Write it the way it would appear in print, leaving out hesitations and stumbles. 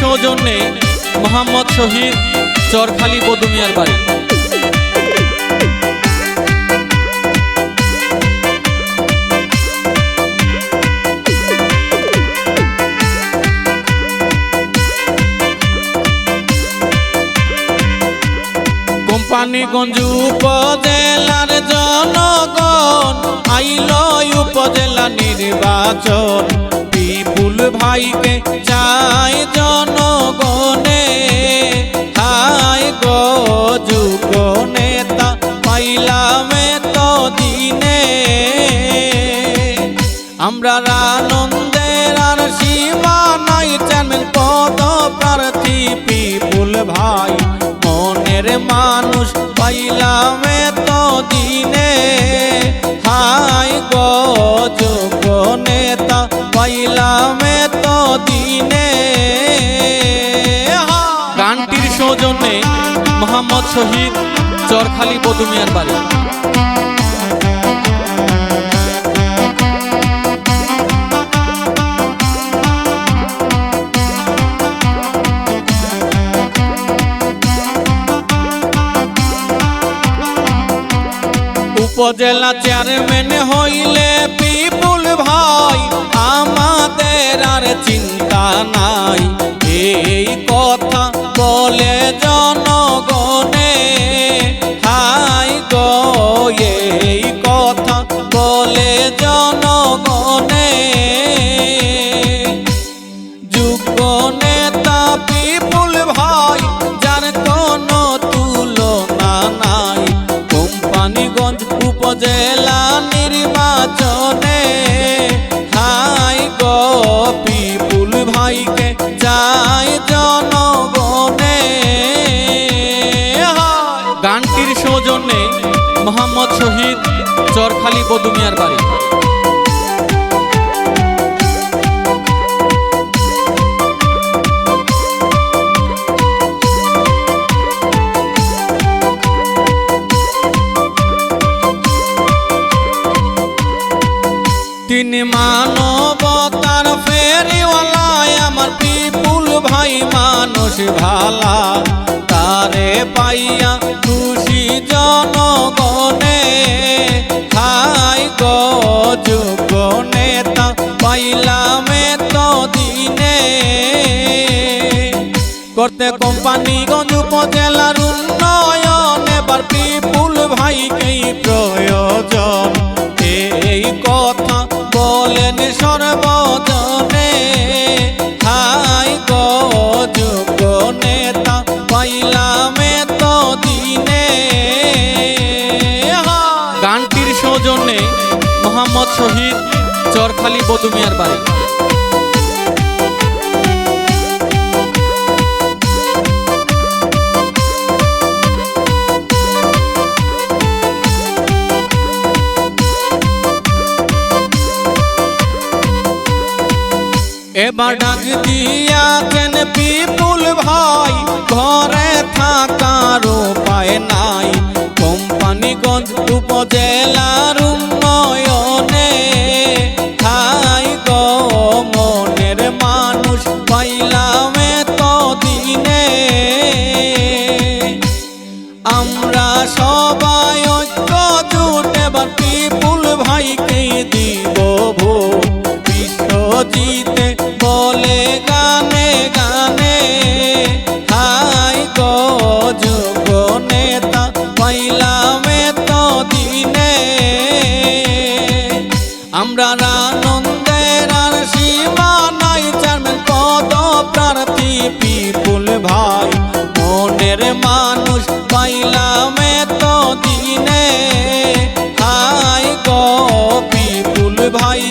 সৌজন্যে মোহাম্মদ শহীদ চরখালি বদুমিয়ার বাড়ি। কোম্পানিগঞ্জ উপজেলার জনগণ আইল উপজেলা নির্বাচন, বিপুল ভাইকে চাই জনগণে, হাই গো যোগ্য নেতা পাইলাম তো দিনে। আমরা আনন্দের আর সীমা নাই, চেয়ারম্যান পদ প্রার্থী বিপুল ভাই, মনের মানুষ পাইলাম তো দিনে, হাই গো যোগ্য নেতা পাইলাম তো দিনে। গানটির সৌজন্যে মোহাম্মদ শহীদ চরখালি বদুমিয়ার বাড়ি। উপজেলা চেয়ারম্যান হইলে বিপুল ভাই, আমাদের আর চিন্তা নাই, এই কথা বলে জনগণে, হাই গো এই কথা বলে জনগণে। যোগ্য নেতা বিপুল ভাই, যার কোনো তুলনা নাই, কোম্পানিগঞ্জ উপজেলা নির্বাচনে, হাই গো বিপুল ভাইকে চাই জনগণে। গানটির সৌজন্যে মোহাম্মদ শহীদ চরখালি বদুমিয়ার বাড়ি। তিনি মানবতার ফেরিওয়ালায়, আমার বিপুল ভাই মানুষ ভালা, তারে পাইয়া খুশি জনগণে, হাই গো যোগ্য নেতা পাইলাম তো দিনে। করতে কোম্পানিগঞ্জ উপজেলার উন্নয়ন, এবার বিপুল ভাইকেই প্রয়োজন, এই কথা বলেন সর্বজনে, হাই গো যোগ্য নেতা পাইলাম তো দিনে। গানটির সৌজন্যে মোহাম্মদ শহীদ চরখালি বদুমিয়ার বাড়ি। এবার ডাক দিয়াছেন বিপুল ভাই, ঘরে থাকার উপায় নাই, কোম্পানিগঞ্জ উপজেলার উন্নয়নে, হাই গো মনের মানুষ পাইলাম তো দিনে। আমরা সবাই ঐক্য জুট, এবার বিপুল ভাইকে দিব ভোট, বিশ্বজিতে বলে গানে গানে, হাই গো যোগ্য নেতা পাইলাম তো দিনে। আমরা আনন্দের আর সীমা নাই, চেয়ারম্যান পদ প্রার্থী বিপুল ভাই, মনের মানুষ পাইলাম তো দিনে, হাই গো বিপুল ভাই